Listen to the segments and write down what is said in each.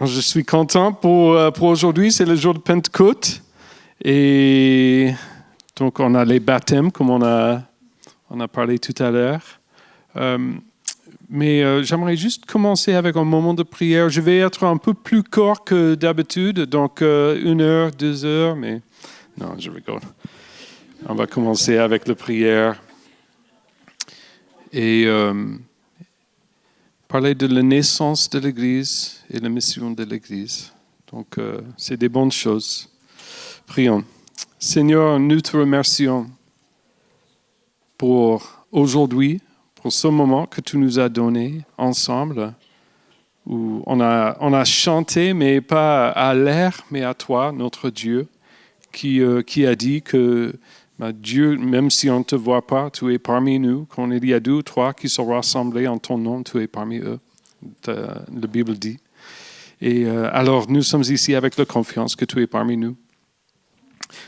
Je suis content pour aujourd'hui, c'est le jour de Pentecôte. Et donc, on a les baptêmes, comme on a parlé tout à l'heure. Mais j'aimerais juste commencer avec un moment de prière. Je vais être un peu plus court que d'habitude, donc 1 heure, 2 heures, mais non, je rigole. On va commencer avec la prière. Et parler de la naissance de l'Église et la mission de l'Église. Donc, c'est des bonnes choses. Prions. Seigneur, nous te remercions pour aujourd'hui, pour ce moment que tu nous as donné ensemble, où on a chanté, mais pas à l'air, mais à toi, notre Dieu, qui a dit que Dieu, même si on ne te voit pas, tu es parmi nous. Quand il y a 2 ou 3 qui sont rassemblés en ton nom, tu es parmi eux. La Bible dit. Et alors, nous sommes ici avec la confiance que tu es parmi nous.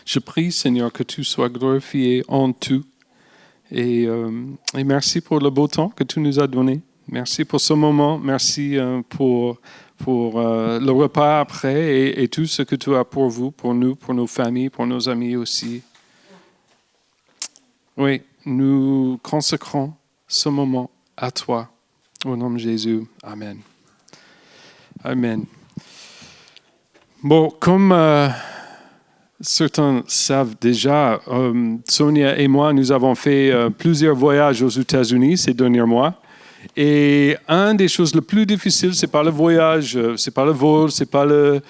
Je prie, Seigneur, que tu sois glorifié en tout. Et merci pour le beau temps que tu nous as donné. Merci pour ce moment. Merci pour le repas après et tout ce que tu as pour vous, pour nous, pour nos familles, pour nos amis aussi. Oui, nous consacrons ce moment à toi. Au nom de Jésus. Amen. Amen. Bon, comme certains savent déjà, Sonia et moi, nous avons fait plusieurs voyages aux États-Unis ces derniers mois. Et une des choses les plus difficiles, c'est pas le voyage, c'est pas le vol, c'est pas le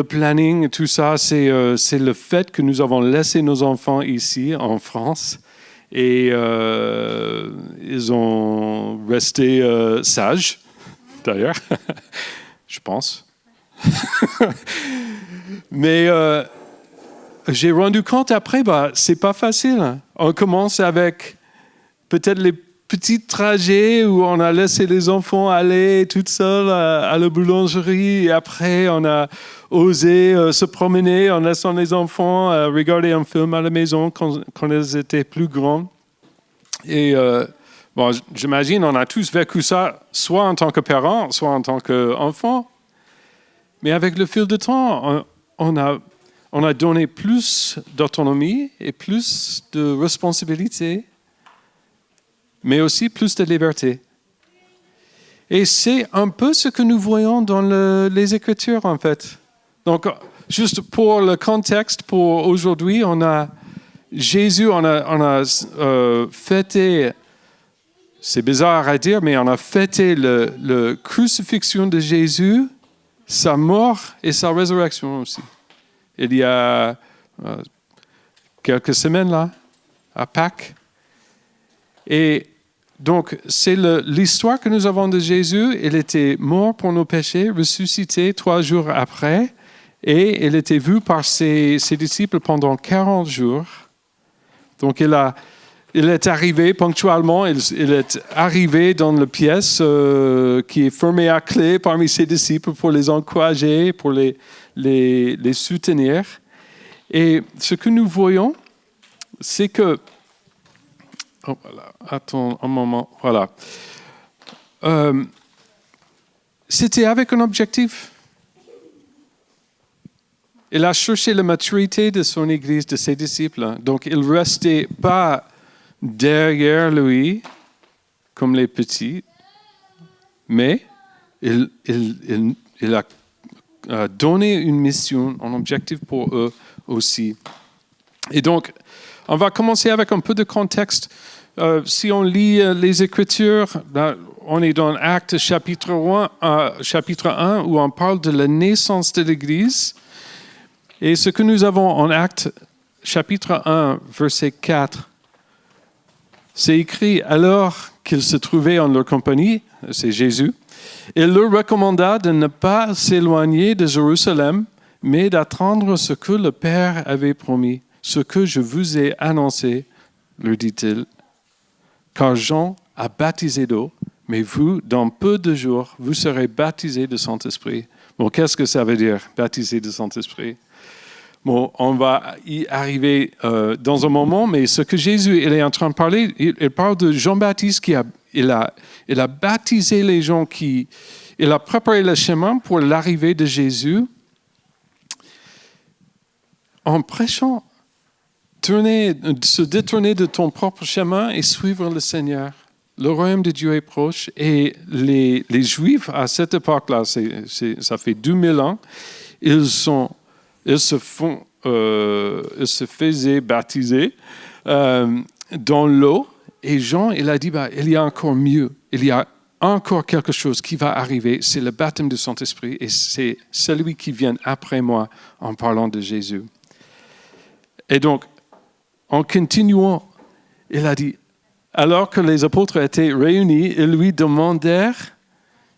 planning, tout ça, c'est le fait que nous avons laissé nos enfants ici en France. Et ils ont resté sages, d'ailleurs, je pense. Mais j'ai rendu compte après, c'est pas facile. On commence avec peut-être les petits trajets où on a laissé les enfants aller tout seuls à la boulangerie. Et après, on a osé se promener en laissant les enfants regarder un film à la maison quand ils étaient plus grands. Et j'imagine on a tous vécu ça, soit en tant que parents, soit en tant qu'enfants. Mais avec le fil du temps, on a donné plus d'autonomie et plus de responsabilité, mais aussi plus de liberté. Et c'est un peu ce que nous voyons dans les Écritures, en fait. Donc, juste pour le contexte, pour aujourd'hui, on a Jésus, on a fêté, c'est bizarre à dire, mais on a fêté la crucifixion de Jésus, sa mort et sa résurrection aussi. Il y a quelques semaines là, à Pâques. Et donc, c'est l'histoire que nous avons de Jésus. Il était mort pour nos péchés, ressuscité 3 jours après, et il était vu par ses disciples pendant 40 jours. Donc, il est arrivé ponctuellement, il est arrivé dans la pièce qui est fermée à clé parmi ses disciples pour les encourager, pour les soutenir. Et ce que nous voyons, c'est que... Oh, voilà. Attends un moment. Voilà. C'était avec un objectif. Il a cherché la maturité de son Église, de ses disciples. Donc, il ne restait pas derrière lui, comme les petits, mais il a donné une mission, un objectif pour eux aussi. Et donc, on va commencer avec un peu de contexte. Si on lit les Écritures, on est dans Actes chapitre 1 où on parle de la naissance de l'Église. Et ce que nous avons en Actes chapitre 1, verset 4, c'est écrit « Alors qu'ils se trouvaient en leur compagnie », c'est Jésus, « il leur recommanda de ne pas s'éloigner de Jérusalem, mais d'attendre ce que le Père avait promis, ce que je vous ai annoncé, leur dit-il. Car Jean a baptisé d'eau, mais vous, dans peu de jours, vous serez baptisés de Saint-Esprit. » Bon, qu'est-ce que ça veut dire, baptisé de Saint-Esprit? Bon, on va y arriver dans un moment, mais ce que Jésus il est en train de parler, il parle de Jean-Baptiste qui a il a baptisé les gens il a préparé le chemin pour l'arrivée de Jésus en prêchant, se détourner de ton propre chemin et suivre le Seigneur. Le royaume de Dieu est proche et les Juifs, à cette époque-là, ça fait 2000 ans, ils se faisaient baptiser dans l'eau. Et Jean, il a dit, il y a encore mieux, il y a encore quelque chose qui va arriver, c'est le baptême du Saint-Esprit et c'est celui qui vient après moi en parlant de Jésus. Et donc, en continuant, il a dit, alors que les apôtres étaient réunis, ils lui demandèrent,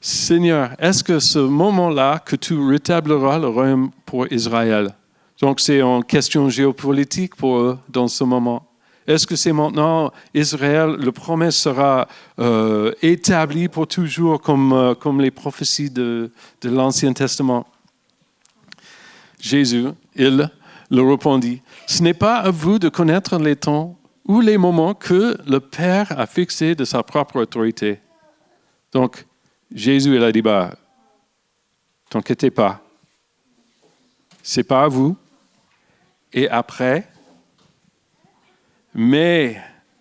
Seigneur, est-ce que ce moment-là que tu rétabliras le royaume pour Israël? Donc c'est une question géopolitique pour eux dans ce moment. Est-ce que c'est maintenant Israël, la promesse sera établie pour toujours comme les prophéties de l'Ancien Testament? Jésus, il leur répondit, ce n'est pas à vous de connaître les temps ou les moments que le Père a fixés de sa propre autorité. Donc, Jésus, il a dit, t'inquiétez pas, c'est pas à vous. Et après, mais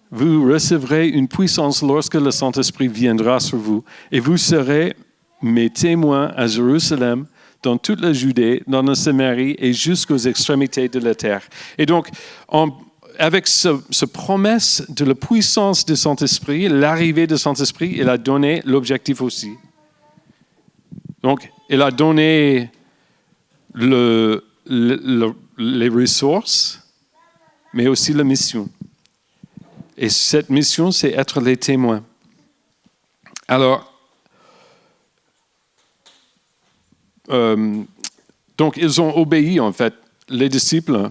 vous recevrez une puissance lorsque le Saint-Esprit viendra sur vous, et vous serez mes témoins à Jérusalem, dans toute la Judée, dans la Samarie et jusqu'aux extrémités de la terre. Et donc, avec cette promesse de la puissance du Saint-Esprit, l'arrivée du Saint-Esprit, il a donné l'objectif aussi. Donc, il a donné les ressources, mais aussi la mission. Et cette mission, c'est être les témoins. Alors, donc ils ont obéi en fait, les disciples.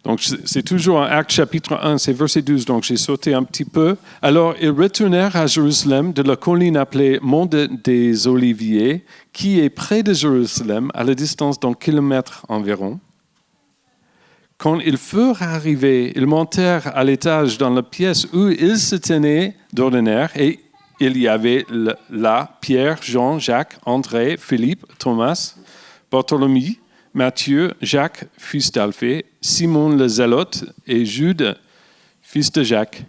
Donc c'est toujours en Actes chapitre 1, c'est verset 12, donc j'ai sauté un petit peu. Alors ils retournèrent à Jérusalem de la colline appelée Mont des Oliviers, qui est près de Jérusalem, à la distance d'un kilomètre environ. Quand ils furent arrivés, ils montèrent à l'étage dans la pièce où ils se tenaient d'ordinaire et il y avait là Pierre, Jean, Jacques, André, Philippe, Thomas, Bartholomew, Matthieu, Jacques, fils d'Alphée, Simon le Zélote et Jude, fils de Jacques.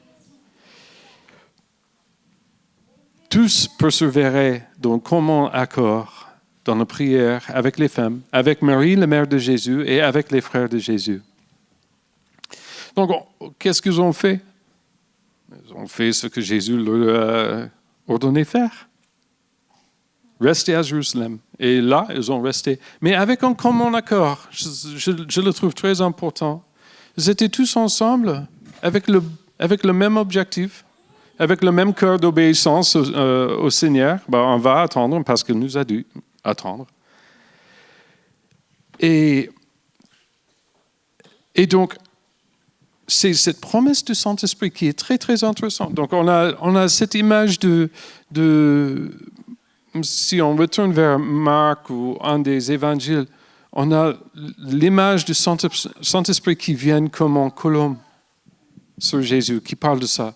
Tous persévéraient dans commun accord dans la prière avec les femmes, avec Marie, la mère de Jésus, et avec les frères de Jésus. Donc, qu'est-ce qu'ils ont fait? Ils ont fait ce que Jésus leur a ordonné de faire. Rester à Jérusalem. Et là, ils ont resté. Mais avec un commun accord, je le trouve très important. Ils étaient tous ensemble, avec le même objectif, avec le même cœur d'obéissance au Seigneur. On va attendre parce qu'il nous a dû attendre. Et donc, c'est cette promesse du Saint-Esprit qui est très, très intéressante. Donc, on a cette image de si on retourne vers Marc ou un des évangiles, on a l'image du Saint-Esprit qui vient comme en colombe sur Jésus, qui parle de ça,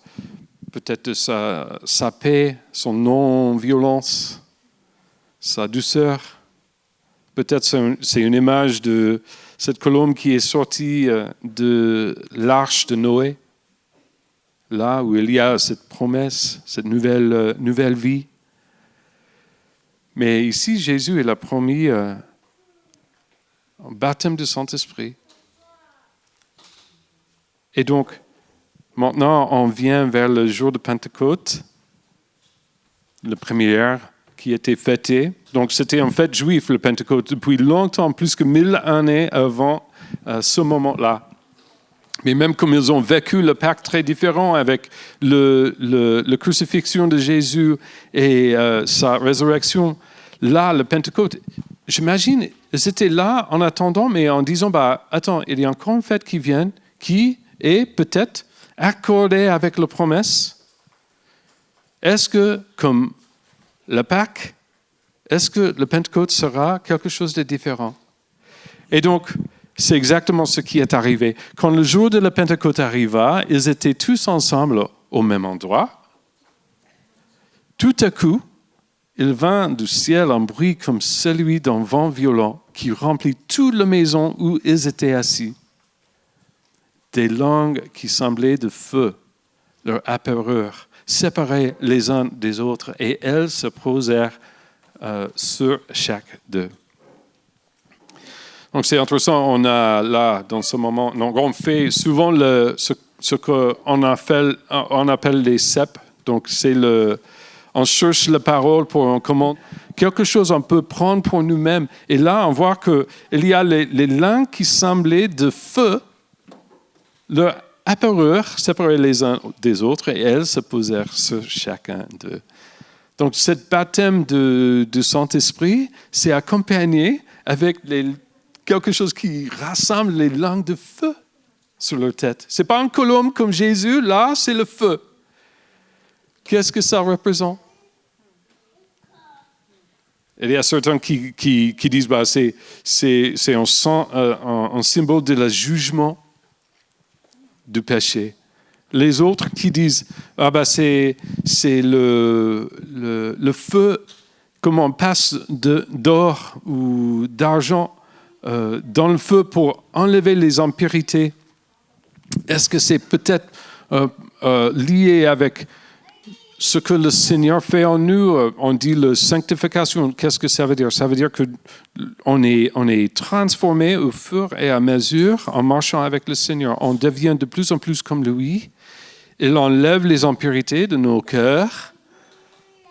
peut-être de sa paix, son non-violence, sa douceur. Peut-être c'est une image de cette colombe qui est sortie de l'arche de Noé, là où il y a cette promesse, cette nouvelle vie. Mais ici, Jésus, il a promis un baptême du Saint-Esprit. Et donc, maintenant, on vient vers le jour de Pentecôte, la première qui était fêtée. Donc, c'était en fête juive, le Pentecôte, depuis longtemps, plus que 1000 années avant ce moment-là. Mais même comme ils ont vécu le Pâques très différent avec la crucifixion de Jésus et sa résurrection, là, le Pentecôte, j'imagine, ils étaient là en attendant, mais en disant, attends, il y a encore une fête qui vient, qui est peut-être accordée avec la promesse. Est-ce que, comme le Pâques, est-ce que le Pentecôte sera quelque chose de différent? Et donc, c'est exactement ce qui est arrivé. Quand le jour de la Pentecôte arriva, ils étaient tous ensemble au même endroit, Tout à coup, il vint du ciel un bruit comme celui d'un vent violent qui remplit toute la maison où ils étaient assis. Des langues qui semblaient de feu leur apparurent, séparées les uns des autres, et elles se posèrent sur chaque d'eux. Donc c'est intéressant, on a là, dans ce moment, donc on fait souvent ce qu'on appelle les cèpes. Donc c'est on cherche la parole pour comment quelque chose on peut prendre pour nous-mêmes. Et là, on voit qu'il y a les langues qui semblaient de feu, leur apparurent, séparées les uns des autres, et elles se posèrent sur chacun d'eux. Donc, ce baptême du Saint-Esprit, c'est accompagné avec quelque chose qui rassemble les langues de feu sur leur tête. Ce n'est pas une colombe comme Jésus, là, c'est le feu. Qu'est-ce que ça représente? Il y a certains qui disent que c'est un symbole de le jugement du péché. Les autres qui disent c'est le feu, comme on passe d'or ou d'argent dans le feu pour enlever les impurités. Est-ce que c'est peut-être lié avec ce que le Seigneur fait en nous? On dit la sanctification. Qu'est-ce que ça veut dire? Ça veut dire qu'on est transformé au fur et à mesure en marchant avec le Seigneur. On devient de plus en plus comme lui. Il enlève les impurités de nos cœurs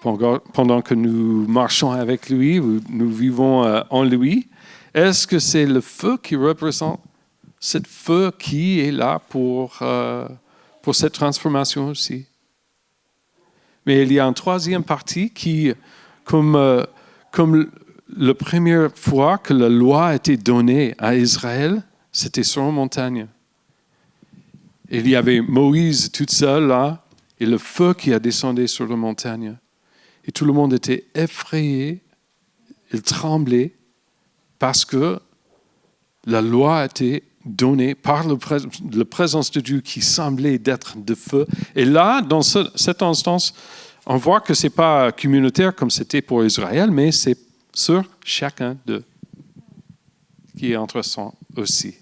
pendant que nous marchons avec lui, nous vivons en lui. Est-ce que c'est le feu qui représente ce feu qui est là pour cette transformation aussi? Mais il y a une troisième partie qui, comme la première fois que la loi a été donnée à Israël, c'était sur une montagne. Il y avait Moïse tout seul là, et le feu qui a descendu sur la montagne. Et tout le monde était effrayé, il tremblait, parce que la loi a été donnée par la présence de Dieu qui semblait d'être de feu. Et là, dans cette instance, on voit que ce n'est pas communautaire comme c'était pour Israël, mais c'est sur chacun d'eux, qui est intéressant aussi.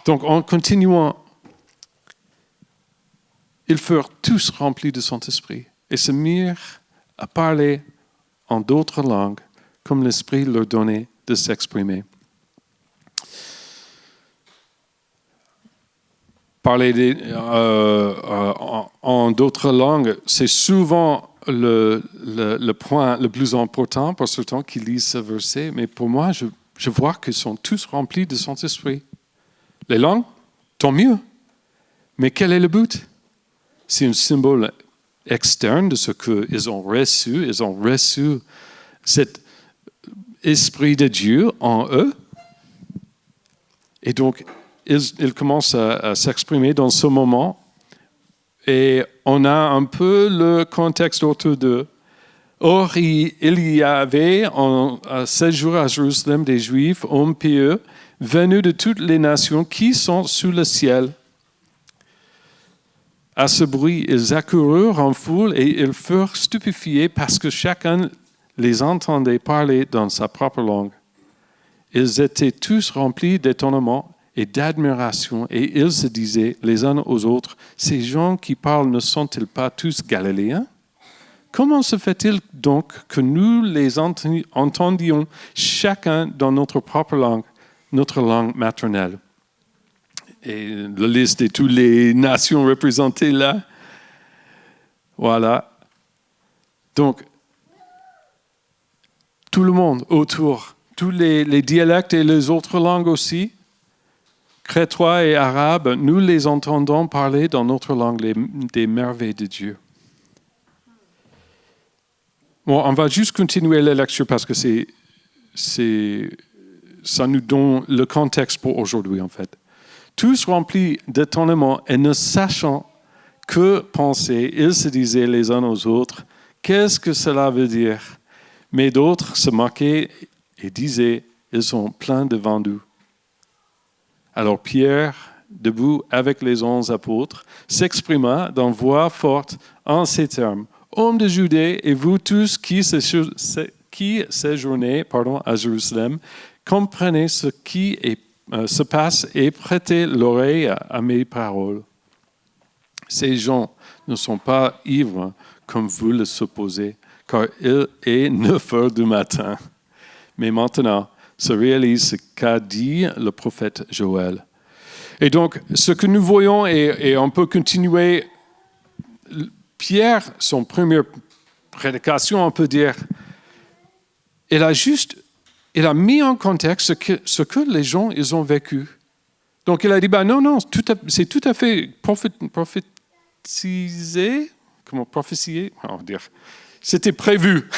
Donc, en continuant, ils furent tous remplis de Saint-Esprit et se mirent à parler en d'autres langues, comme l'Esprit leur donnait de s'exprimer. Parler en d'autres langues, c'est souvent le point le plus important pour ceux qui lisent ce verset, mais pour moi, je vois qu'ils sont tous remplis de Saint-Esprit. Les langues, tant mieux. Mais quel est le but? C'est un symbole externe de ce qu'ils ont reçu. Ils ont reçu cet esprit de Dieu en eux. Et donc, ils commencent à s'exprimer dans ce moment. Et on a un peu le contexte autour d'eux. Or, il y avait en séjour à Jérusalem des Juifs, hommes pieux, venus de toutes les nations qui sont sous le ciel. À ce bruit, ils accoururent en foule et ils furent stupéfiés parce que chacun les entendait parler dans sa propre langue. Ils étaient tous remplis d'étonnement et d'admiration et ils se disaient les uns aux autres, « Ces gens qui parlent ne sont-ils pas tous galiléens? Comment se fait-il donc que nous les entendions chacun dans notre propre langue, notre langue maternelle? » Et la liste de toutes les nations représentées là. Voilà. Donc, tout le monde autour, tous les dialectes et les autres langues aussi, crétois et arabes, nous les entendons parler dans notre langue des merveilles de Dieu. Bon, on va juste continuer la lecture parce que ça nous donne le contexte pour aujourd'hui en fait. Tous remplis d'étonnement et ne sachant que penser, ils se disaient les uns aux autres, « Qu'est-ce que cela veut dire ?» Mais d'autres se moquaient et disaient, « Ils sont pleins de vendus. » Alors Pierre, debout avec les 11 apôtres, s'exprima d'une voix forte en ces termes, « hommes de Judée, et vous tous qui séjournez à Jérusalem, comprenez ce qui se passe et prêtez l'oreille à mes paroles. Ces gens ne sont pas ivres comme vous le supposez, car il est 9 heures du matin. Mais maintenant, se réalise ce qu'a dit le prophète Joël. Et donc, ce que nous voyons, et on peut continuer, Pierre, son première prédication, on peut dire, il a mis en contexte ce que les gens ils ont vécu. Donc, il a dit, non, c'est tout à fait prophétisé, on va dire, c'était prévu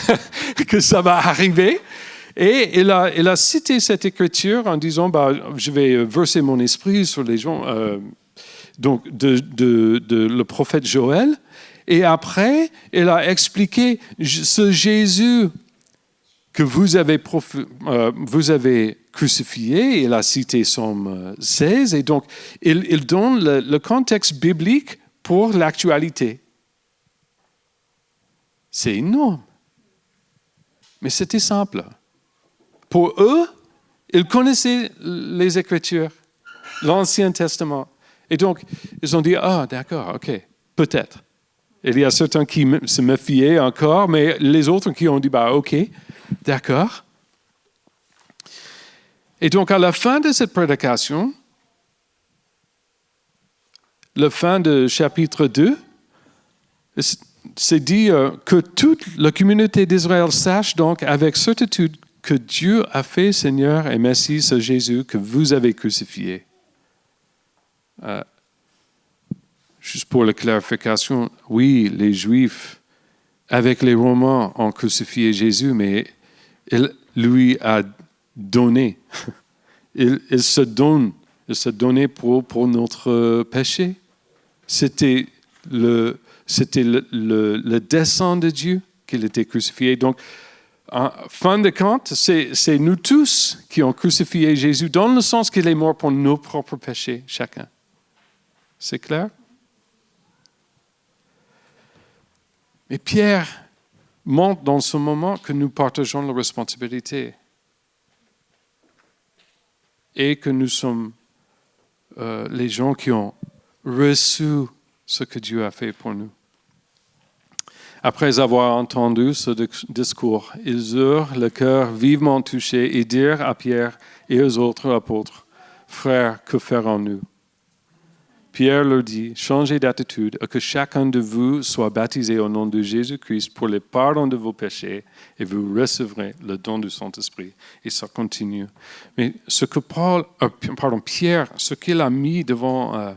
que ça va arriver. Et il a cité cette écriture en disant, je vais verser mon esprit sur les gens, donc de le prophète Joël. Et après, il a expliqué ce Jésus que vous avez crucifié. Il a cité Somme 16. Et donc, il donne le contexte biblique pour l'actualité. C'est énorme. Mais c'était simple. Pour eux, ils connaissaient les Écritures, l'Ancien Testament. Et donc, ils ont dit, d'accord, ok, peut-être. Il y a certains qui se méfiaient encore, mais les autres qui ont dit, ok, d'accord. Et donc, à la fin de cette prédication, la fin de chapitre 2, c'est dit que toute la communauté d'Israël sache donc avec certitude que Dieu a fait Seigneur et Messie ce Jésus que vous avez crucifié. Juste pour la clarification, oui, les Juifs, avec les Romains, ont crucifié Jésus, mais il lui a donné. Il se donnait pour notre péché. C'était le dessein de Dieu qu'il était crucifié. Donc, en fin de compte, c'est nous tous qui avons crucifié Jésus, dans le sens qu'il est mort pour nos propres péchés, chacun. C'est clair? Mais Pierre montre dans ce moment que nous partageons la responsabilité et que nous sommes les gens qui ont reçu ce que Dieu a fait pour nous. Après avoir entendu ce discours, ils eurent le cœur vivement touché et dirent à Pierre et aux autres apôtres, « Frères, que ferons-nous » Pierre leur dit, « Changez d'attitude et que chacun de vous soit baptisé au nom de Jésus-Christ pour le pardon de vos péchés et vous recevrez le don du Saint-Esprit. » Et ça continue. Mais ce que Pierre, ce qu'il a mis devant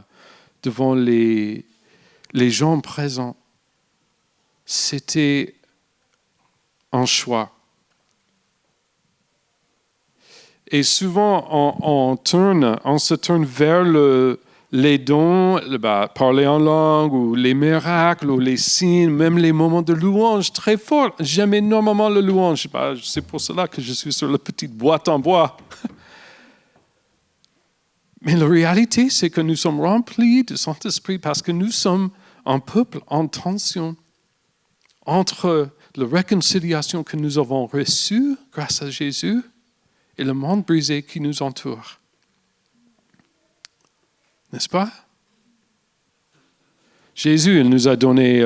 les gens présents, c'était un choix. Et souvent, on se tourne vers les dons, parler en langue, ou les miracles, ou les signes, même les moments de louange très forts. J'aime énormément le louange. C'est pour cela que je suis sur la petite boîte en bois. Mais la réalité, c'est que nous sommes remplis du Saint-Esprit parce que nous sommes un peuple en tension entre la réconciliation que nous avons reçue grâce à Jésus et le monde brisé qui nous entoure. N'est-ce pas? Jésus, il nous a donné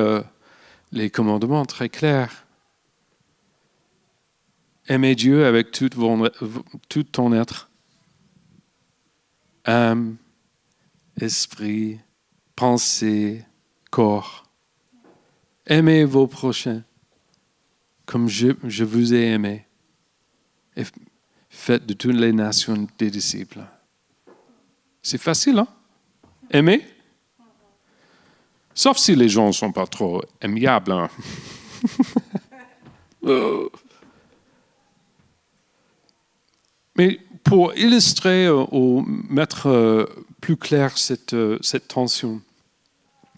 les commandements très clairs. Aimez Dieu avec tout ton être. Âme, esprit, pensée, corps. Aimez vos prochains comme je vous ai aimé. Et faites de toutes les nations des disciples. C'est facile, hein? Aimer? Sauf si les gens ne sont pas trop aimables. Hein? Mais pour illustrer ou mettre plus clair cette tension,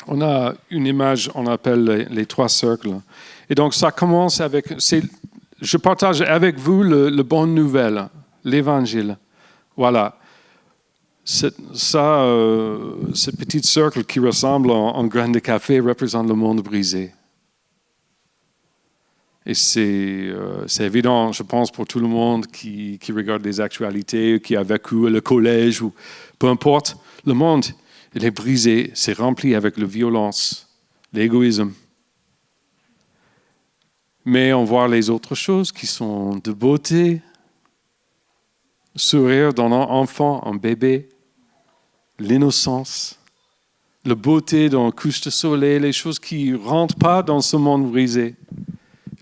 on a une image, on appelle les 3 cercles. Et donc, ça commence avec... Je partage avec vous le bonne nouvelle, l'évangile. Voilà. Ce petit cercle qui ressemble à un grain de café représente le monde brisé. Et c'est évident, je pense, pour tout le monde qui regarde les actualités, qui a vécu le collège, ou peu importe. Le monde, il est brisé, c'est rempli avec la violence, l'égoïsme. Mais on voit les autres choses qui sont de beauté. Sourire dans un enfant, un bébé, l'innocence, la beauté dans la couche de soleil, les choses qui ne rentrent pas dans ce monde brisé.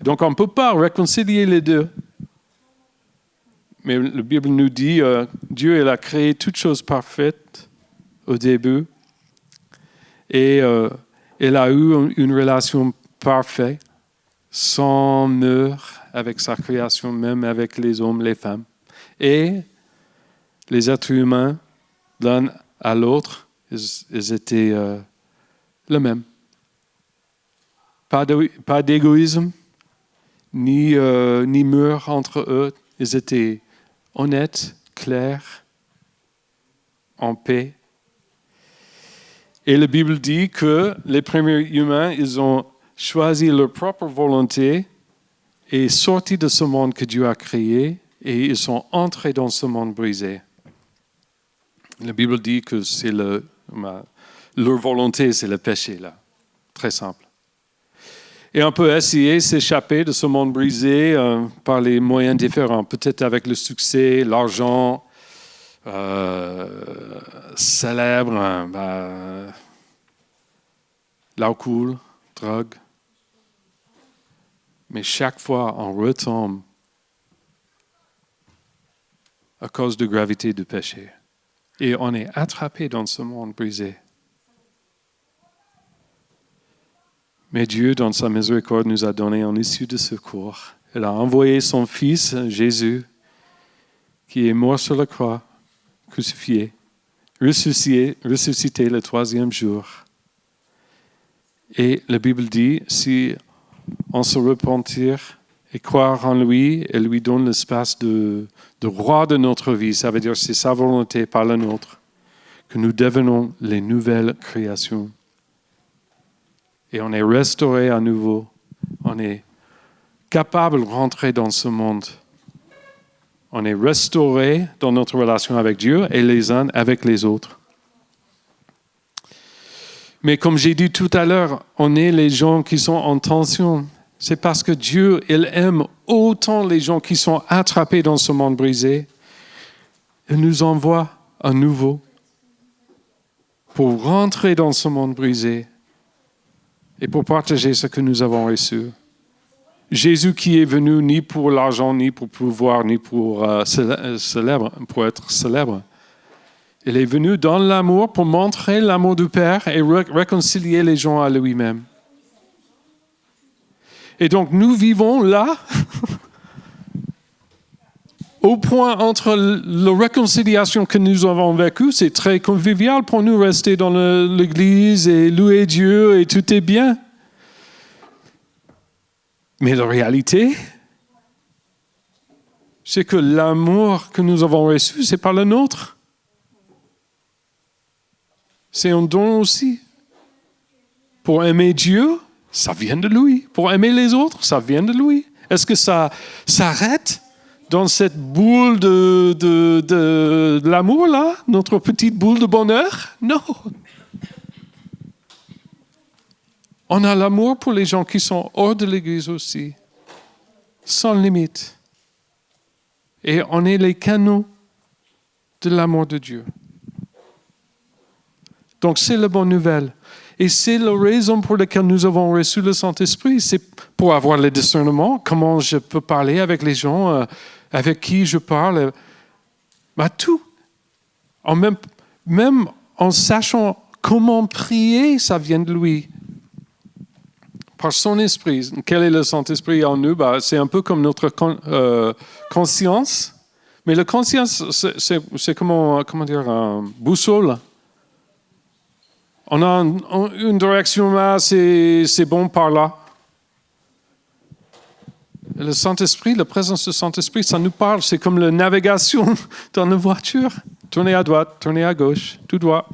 Donc on ne peut pas réconcilier les deux. Mais la Bible nous dit, Dieu il a créé toutes choses parfaites au début. Et il a eu une relation parfaite, sans mur, avec sa création, même avec les hommes, les femmes. Et les êtres humains, l'un à l'autre, ils étaient les mêmes. Pas d'égoïsme, ni mur entre eux. Ils étaient honnêtes, clairs, en paix. Et la Bible dit que les premiers humains, ils ont choisi leur propre volonté et sorti de ce monde que Dieu a créé et ils sont entrés dans ce monde brisé. La Bible dit que c'est leur volonté, c'est le péché, là. Très simple. Et on peut essayer de s'échapper de ce monde brisé par les moyens différents. Peut-être avec le succès, l'argent, célèbre, l'alcool, drogue. Mais chaque fois, on retombe à cause de la gravité du péché. Et on est attrapé dans ce monde brisé. Mais Dieu, dans sa miséricorde, nous a donné un issue de secours. Il a envoyé son Fils, Jésus, qui est mort sur la croix, crucifié, ressuscité le troisième jour. Et la Bible dit, si on se repentir et croire en lui, elle lui donne l'espace de roi de notre vie. Ça veut dire que c'est sa volonté, pas la nôtre, que nous devenons les nouvelles créations. Et on est restauré à nouveau. On est capable de rentrer dans ce monde. On est restauré dans notre relation avec Dieu et les uns avec les autres. Mais comme j'ai dit tout à l'heure, on est les gens qui sont en tension. C'est parce que Dieu, il aime autant les gens qui sont attrapés dans ce monde brisé. Il nous envoie à nouveau pour rentrer dans ce monde brisé et pour partager ce que nous avons reçu. Jésus qui est venu ni pour l'argent, ni pour pouvoir, ni pour être célèbre. Il est venu dans l'amour pour montrer l'amour du Père et réconcilier les gens à lui-même. Et donc nous vivons là, au point entre la réconciliation que nous avons vécue, c'est très convivial pour nous rester dans l'église et louer Dieu et tout est bien. Mais la réalité, c'est que l'amour que nous avons reçu, c'est pas le nôtre. C'est un don aussi. Pour aimer Dieu, ça vient de lui. Pour aimer les autres, ça vient de lui. Est-ce que ça s'arrête dans cette boule de l'amour, là, notre petite boule de bonheur? Non. On a l'amour pour les gens qui sont hors de l'Église aussi, sans limite. Et on est les canaux de l'amour de Dieu. Donc c'est la bonne nouvelle. Et c'est la raison pour laquelle nous avons reçu le Saint-Esprit. C'est pour avoir le discernement, comment je peux parler avec les gens, avec qui je parle. Tout. Même en sachant comment prier, ça vient de lui. Par son esprit. Quel est le Saint-Esprit en nous? C'est un peu comme notre conscience. Mais la conscience, c'est comment dire, une boussole. On a une direction là, c'est bon par là. Et le Saint-Esprit, la présence du Saint-Esprit, ça nous parle. C'est comme la navigation dans la voiture. Tournez à droite, tournez à gauche, tout droit.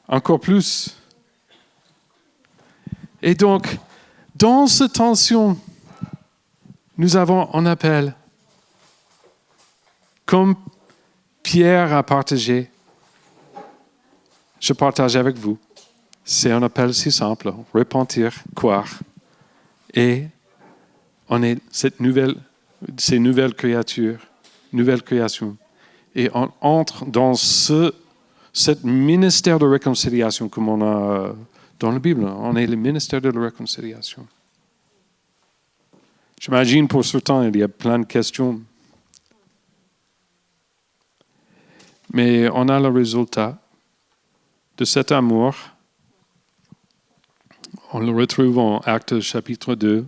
Encore plus. Et donc, Dans cette tension, nous avons un appel. Comme Pierre a partagé, je partage avec vous. C'est un appel si simple, repentir, croire. Et on est ces nouvelles créatures, nouvelle création. Et on entre dans ce ministère de réconciliation comme on a dans la Bible. On est le ministère de la réconciliation. J'imagine pour certains, il y a plein de questions. Mais on a le résultat de cet amour. On le retrouve en Actes chapitre 2.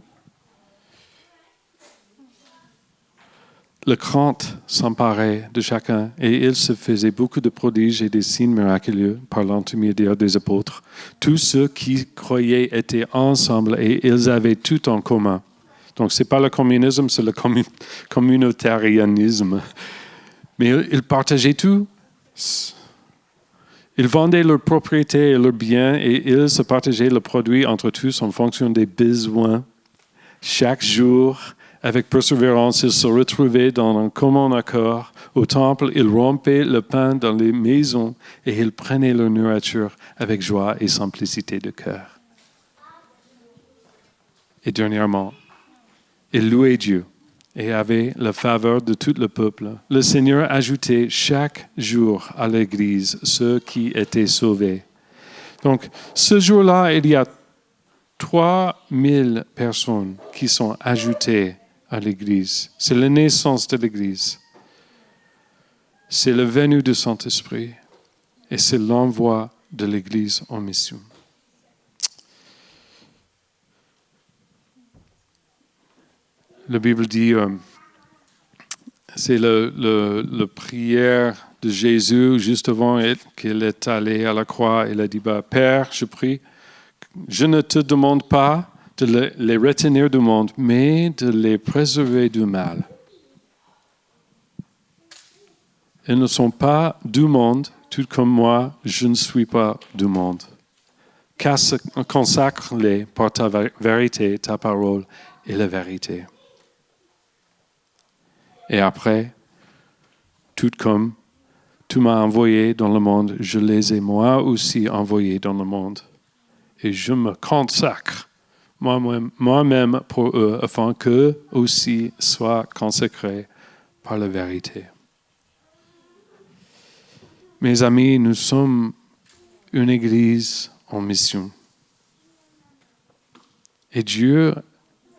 Le crainte s'emparait de chacun et il se faisait beaucoup de prodiges et des signes miraculeux par l'intermédiaire des apôtres. Tous ceux qui croyaient étaient ensemble et ils avaient tout en commun. Donc, ce n'est pas le communisme, c'est le communautarianisme. Mais ils partageaient tout. Ils vendaient leurs propriétés et leurs biens et ils se partageaient le produit entre tous en fonction des besoins. Chaque jour, avec persévérance, ils se retrouvaient dans un commun accord. Au temple, ils rompaient le pain dans les maisons et ils prenaient leur nourriture avec joie et simplicité de cœur. Et dernièrement, ils louaient Dieu et avaient la faveur de tout le peuple. Le Seigneur ajoutait chaque jour à l'Église ceux qui étaient sauvés. Donc, ce jour-là, il y a 3000 personnes qui sont ajoutées à l'Église. C'est la naissance de l'Église. C'est le venu du Saint-Esprit et c'est l'envoi de l'Église en mission. La Bible dit, c'est la prière de Jésus juste avant qu'il est allé à la croix. Il a dit, Père, je prie, je ne te demande pas de les retenir du monde, mais de les préserver du mal. Ils ne sont pas du monde, tout comme moi, je ne suis pas du monde. Consacre-les par ta vérité, ta parole est la vérité. Et après, tout comme tu m'as envoyé dans le monde, je les ai moi aussi envoyés dans le monde. Et je me consacre moi-même pour eux, afin qu'eux aussi soient consacrés par la vérité. Mes amis, nous sommes une église en mission. Et Dieu,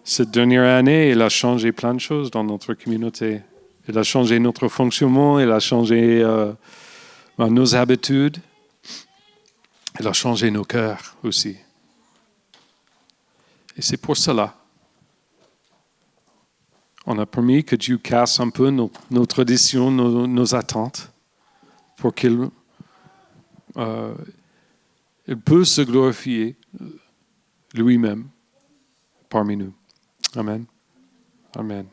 cette dernière année, il a changé plein de choses dans notre communauté. Il a changé notre fonctionnement, il a changé nos habitudes, il a changé nos cœurs aussi. Et c'est pour cela. On a permis que Dieu casse un peu nos traditions, nos attentes, pour qu'il puisse se glorifier lui-même parmi nous. Amen. Amen.